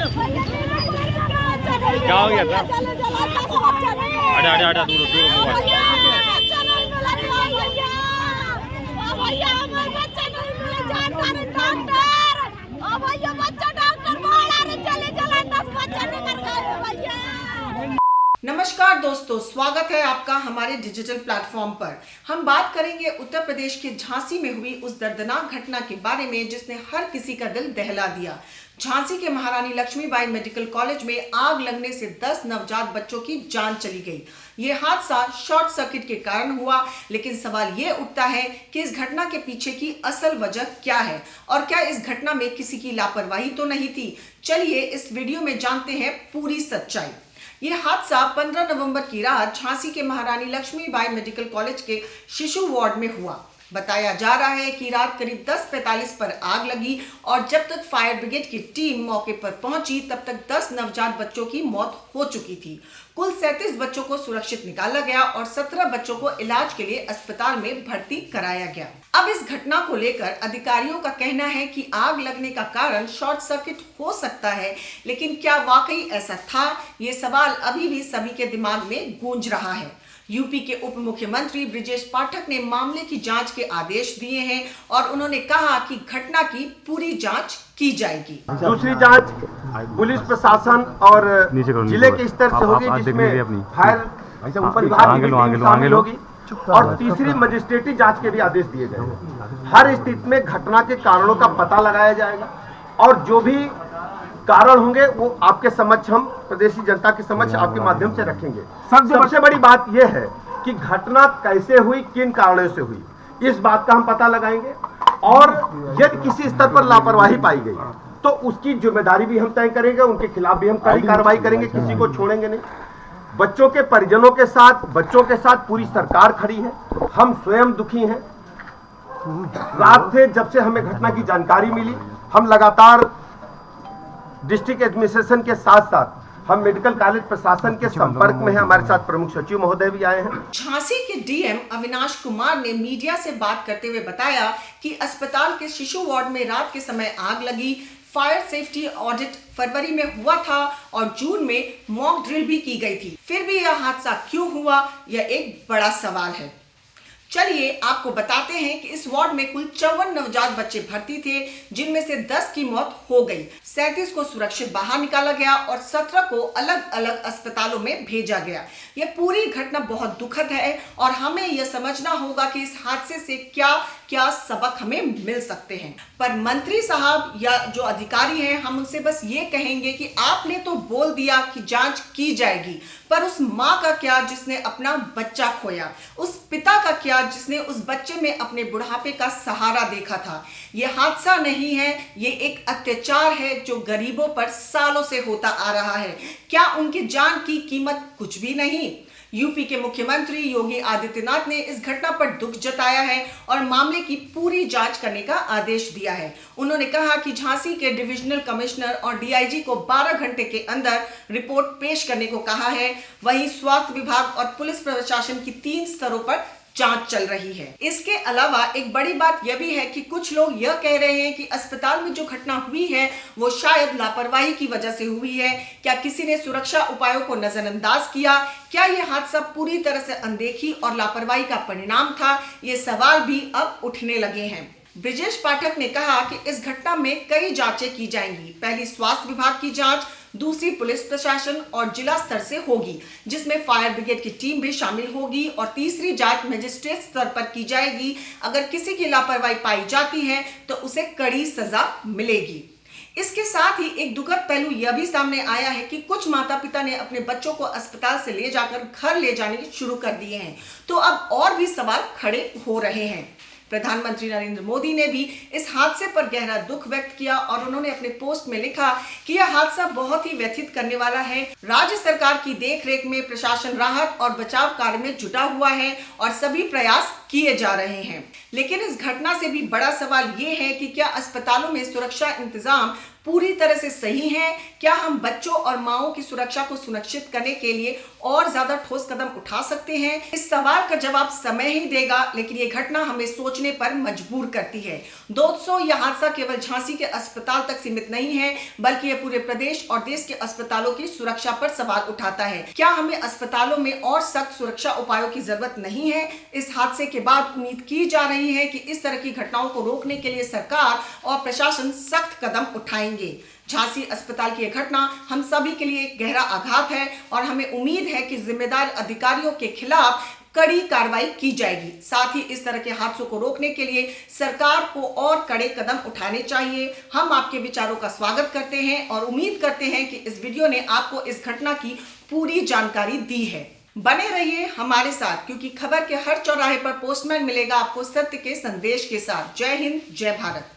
क्या हो गया था? हटा दूर दूर नमस्कार दोस्तों, स्वागत है आपका हमारे डिजिटल प्लेटफॉर्म पर। हम बात करेंगे उत्तर प्रदेश के झांसी में हुई उस दर्दनाक घटना के बारे में जिसने हर किसी का दिल दहला दिया। झांसी के महारानी लक्ष्मीबाई मेडिकल कॉलेज में आग लगने से 10 नवजात बच्चों की जान चली गई। ये हादसा शॉर्ट सर्किट के कारण हुआ, लेकिन सवाल ये उठता है कि इस घटना के पीछे की असल वजह क्या है और क्या इस घटना में किसी की लापरवाही तो नहीं थी। चलिए इस वीडियो में जानते हैं पूरी सच्चाई। ये हादसा 15 नवंबर की रात झांसी के महारानी लक्ष्मीबाई मेडिकल कॉलेज के शिशु वार्ड में हुआ। बताया जा रहा है कि रात करीब 10:45 पर आग लगी और जब तक फायर ब्रिगेड की टीम मौके पर पहुंची तब तक 10 नवजात बच्चों की मौत हो चुकी थी। कुल 37 बच्चों को सुरक्षित निकाला गया और 17 बच्चों को इलाज के लिए अस्पताल में भर्ती कराया गया। अब इस घटना को लेकर अधिकारियों का कहना है कि आग लगने का कारण शॉर्ट सर्किट हो सकता है, लेकिन क्या वाकई ऐसा था? ये सवाल अभी भी सभी के दिमाग में गूंज रहा है। यूपी के उप मुख्यमंत्री ब्रिजेश पाठक ने मामले की जांच के आदेश दिए हैं और उन्होंने कहा कि घटना की पूरी जांच की जाएगी। दूसरी जांच पुलिस प्रशासन और जिले के स्तर से होगी, जिसमें फायर विभाग की टीम शामिल होगी और तीसरी मजिस्ट्रेटी जांच के भी आदेश दिए गए। हर स्थिति में घटना के कारणों का पता लगाया जाएगा और जो भी कारण होंगे वो आपके समक्ष, हम प्रदेशी जनता के समक्ष आपके माध्यम से रखेंगे। सबसे बड़ी बात यह है कि घटना कैसे हुई, किन कारणों से हुई, इस बात का हम पता लगाएंगे और यदि किसी स्तर पर लापरवाही पाई गई तो उसकी जिम्मेदारी भी हम तय करेंगे, उनके खिलाफ भी हम कड़ी कार्रवाई करेंगे, किसी को छोड़ेंगे नहीं। बच्चों के परिजनों के साथ, बच्चों के साथ पूरी सरकार खड़ी है। हम स्वयं दुखी हैं। रात से जब से हमें घटना की जानकारी मिली, हम लगातार डिस्ट्रिक्ट एडमिनिस्ट्रेशन के साथ साथ हम मेडिकल कॉलेज प्रशासन के संपर्क में हैं। हमारे साथ प्रमुख सचिव महोदय भी आए हैं। झांसी के डीएम अविनाश कुमार ने मीडिया से बात करते हुए बताया कि अस्पताल के शिशु वार्ड में रात के समय आग लगी। फायर सेफ्टी ऑडिट फरवरी में हुआ था और जून में मॉक ड्रिल भी की गई थी। फिर भी यह हादसा क्यों हुआ, यह एक बड़ा सवाल है। चलिए आपको बताते हैं कि इस वार्ड में कुल 54 नवजात बच्चे भर्ती थे, जिनमें से 10 की मौत हो गई। 37 को सुरक्षित बाहर निकाला गया और 17 को अलग अलग अस्पतालों में भेजा गया। यह पूरी घटना बहुत दुखद है और हमें यह समझना होगा कि इस हादसे से क्या क्या सबक हमें मिल सकते हैं। पर मंत्री साहब या जो अधिकारी हैं, हम उनसे बस ये कहेंगे कि आपने तो बोल दिया कि जांच की जाएगी, पर उस माँ का क्या जिसने अपना बच्चा खोया? उस पिता का क्या जिसने उस बच्चे में अपने बुढ़ापे का सहारा देखा था? ये हादसा नहीं है, ये एक अत्याचार है जो गरीबों पर सालों से होता आ रहा है। क्या उनकी जान की कीमत कुछ भी नहीं? यूपी के मुख्यमंत्री योगी आदित्यनाथ ने इस घटना पर दुख जताया है और मामले की पूरी जांच करने का आदेश दिया है। उन्होंने कहा कि झांसी के डिविजनल कमिश्नर और डीआईजी को 12 घंटे के अंदर रिपोर्ट पेश करने को कहा है। वहीं स्वास्थ्य विभाग और पुलिस प्रशासन की 3 स्तरों पर जांच चल रही है। इसके अलावा एक बड़ी बात यह भी है कि कुछ लोग यह कह रहे हैं कि अस्पताल में जो घटना हुई है वो शायद लापरवाही की वजह से हुई है। क्या किसी ने सुरक्षा उपायों को नजरअंदाज किया? क्या यह हादसा पूरी तरह से अनदेखी और लापरवाही का परिणाम था? ये सवाल भी अब उठने लगे हैं। ब्रिजेश पाठक ने कहा कि इस घटना में कई जांचें की जाएंगी। पहली स्वास्थ्य विभाग की जांच, दूसरी पुलिस प्रशासन और जिला स्तर से होगी, जिसमें फायर ब्रिगेड की टीम भी शामिल होगी और तीसरी जांच मजिस्ट्रेट स्तर पर की जाएगी। अगर किसी की लापरवाही पाई जाती है तो उसे कड़ी सजा मिलेगी। इसके साथ ही एक दुखद पहलू यह भी सामने आया है कि कुछ माता पिता ने अपने बच्चों को अस्पताल से ले जाकर घर ले जाने शुरू कर दिए हैं, तो अब और भी सवाल खड़े हो रहे हैं। प्रधानमंत्री नरेंद्र मोदी ने भी इस हादसे पर गहरा दुख व्यक्त किया और उन्होंने अपने पोस्ट में लिखा कि यह हादसा बहुत ही व्यथित करने वाला है। राज्य सरकार की देखरेख में प्रशासन राहत और बचाव कार्य में जुटा हुआ है और सभी प्रयास किए जा रहे हैं। लेकिन इस घटना से भी बड़ा सवाल ये है कि क्या अस्पतालों में सुरक्षा इंतजाम पूरी तरह से सही हैं? क्या हम बच्चों और माओं की सुरक्षा को सुनिश्चित करने के लिए और ज्यादा ठोस कदम उठा सकते हैं? इस सवाल का जवाब समय ही देगा, लेकिन ये घटना हमें सोचने पर मजबूर करती है। दोस्तों, यह हादसा केवल झांसी के अस्पताल तक सीमित नहीं है, बल्कि यह पूरे प्रदेश और देश के अस्पतालों की सुरक्षा पर सवाल उठाता है। क्या हमें अस्पतालों में और सख्त सुरक्षा उपायों की जरूरत नहीं है? इस हादसे के बाद उम्मीद की जा रही है कि इस तरह की घटनाओं को रोकने के लिए सरकार और प्रशासन सख्त कदम उठाएंगे। झांसी अस्पताल की यह घटना हम सभी के लिए एक गहरा आघात है और हमें उम्मीद है कि जिम्मेदार अधिकारियों के खिलाफ कड़ी कार्रवाई की जाएगी। साथ ही इस तरह के हादसों को रोकने के लिए सरकार को और कड़े कदम उठाने चाहिए। हम आपके विचारों का स्वागत करते हैं और उम्मीद करते हैं कि इस वीडियो ने आपको इस घटना की पूरी जानकारी दी है। बने रहिए हमारे साथ, क्योंकि खबर के हर चौराहे पर पोस्टमैन मिलेगा आपको सत्य के संदेश के साथ। जय हिंद, जय भारत।